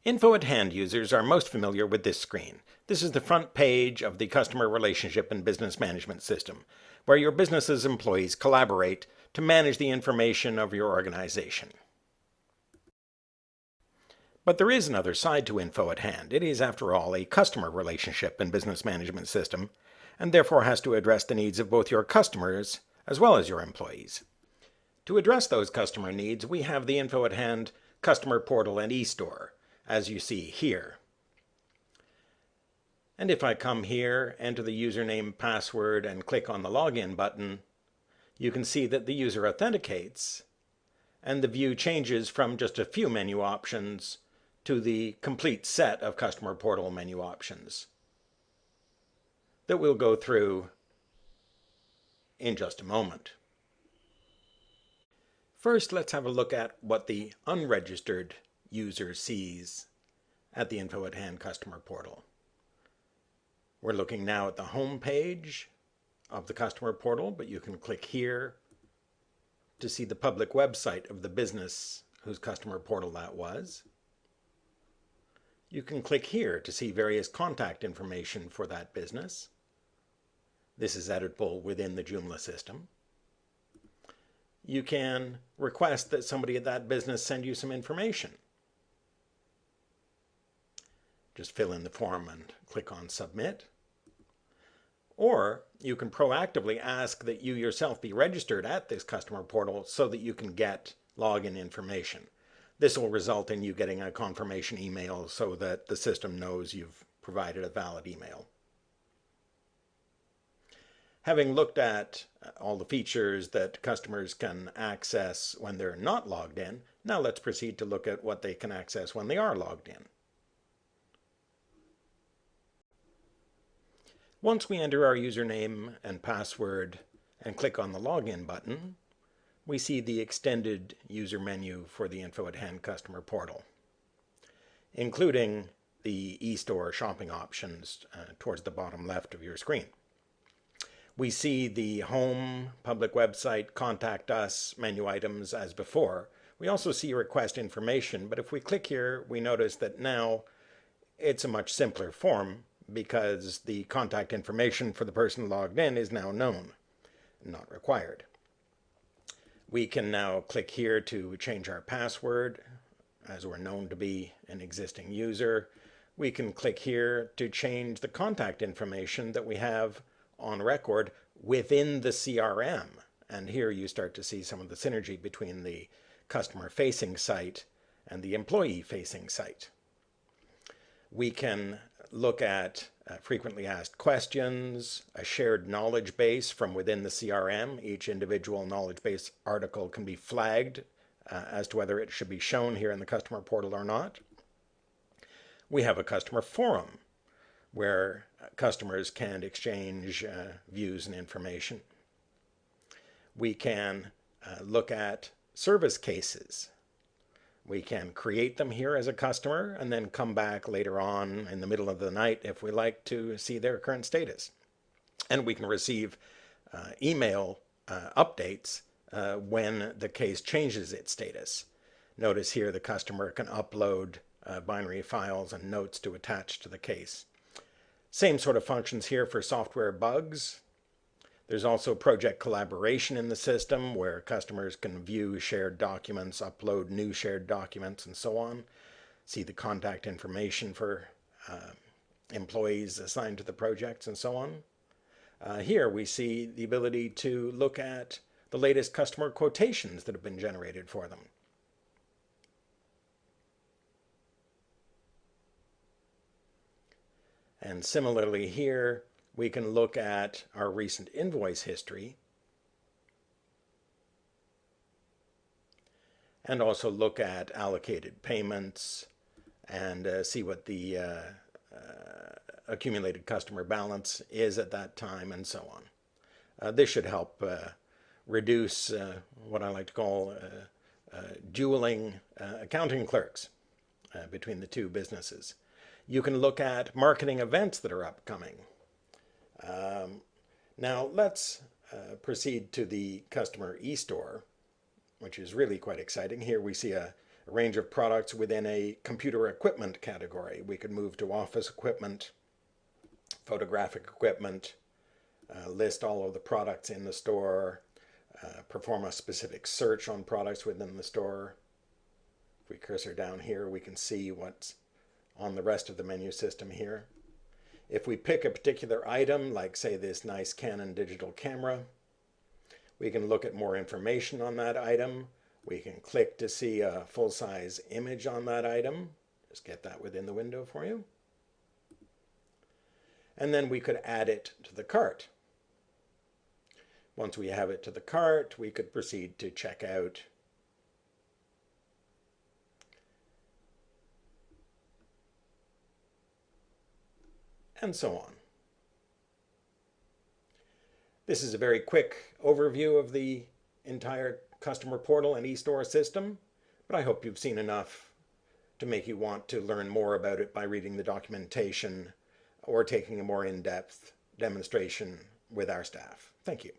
Info at Hand users are most familiar with this screen. This is the front page of the Customer Relationship and Business Management System, where your business's employees collaborate to manage the information of your organization. But there is another side to Info at Hand. It is, after all, a customer relationship and business management system, and therefore has to address the needs of both your customers as well as your employees. To address those customer needs, we have the Info at Hand Customer Portal and eStore, as you see here. And if I come here, enter the username, password, and click on the Login button, you can see that the user authenticates, and the view changes from just a few menu options to the complete set of Customer Portal menu options that we'll go through in just a moment. First, let's have a look at what the unregistered user sees at the Info at Hand Customer Portal. We're looking now at the home page of the Customer Portal, but you can click here to see the public website of the business whose Customer Portal that was. You can click here to see various contact information for that business. This is editable within the Joomla system. You can request that somebody at that business send you some information. Just fill in the form and click on Submit. Or you can proactively ask that you yourself be registered at this Customer Portal so that you can get login information. This will result in you getting a confirmation email so that the system knows you've provided a valid email. Having looked at all the features that customers can access when they're not logged in, now let's proceed to look at what they can access when they are logged in. Once we enter our username and password and click on the Login button, we see the extended user menu for the Info at Hand Customer Portal, including the eStore shopping options towards the bottom left of your screen. We see the home, public website, contact us, menu items as before. We also see request information, but if we click here, we notice that now it's a much simpler form because the contact information for the person logged in is now known, not required. We can now click here to change our password, as we're known to be an existing user. We can click here to change the contact information that we have on record within the CRM. And here you start to see some of the synergy between the customer-facing site and the employee-facing site. We can look at frequently asked questions, a shared knowledge base from within the CRM. Each individual knowledge base article can be flagged as to whether it should be shown here in the Customer Portal or not. We have a customer forum where customers can exchange views and information. We can look at service cases. We can create them here as a customer and then come back later on in the middle of the night if we like to see their current status. And we can receive email updates when the case changes its status. Notice here the customer can upload binary files and notes to attach to the case. Same sort of functions here for software bugs. There's also project collaboration in the system where customers can view shared documents, upload new shared documents, and so on. See the contact information for employees assigned to the projects and so on. Here we see the ability to look at the latest customer quotations that have been generated for them. And similarly here, we can look at our recent invoice history and also look at allocated payments and see what the accumulated customer balance is at that time and so on. This should help reduce what I like to call dueling accounting clerks between the two businesses. You can look at marketing events that are upcoming. Now let's proceed to the customer eStore, which is really quite exciting. Here we see a a range of products within a computer equipment category. We could move to office equipment, photographic equipment, list all of the products in the store, perform a specific search on products within the store. If we cursor down here, we can see what's on the rest of the menu system here. If we pick a particular item, like say this nice Canon digital camera, we can look at more information on that item. We can click to see a full-size image on that item. Just get that within the window for you. And then we could add it to the cart. Once we have it to the cart, we could proceed to check out. And so on. This is a very quick overview of the entire customer portal and eStore system, but I hope you've seen enough to make you want to learn more about it by reading the documentation or taking a more in-depth demonstration with our staff. Thank you.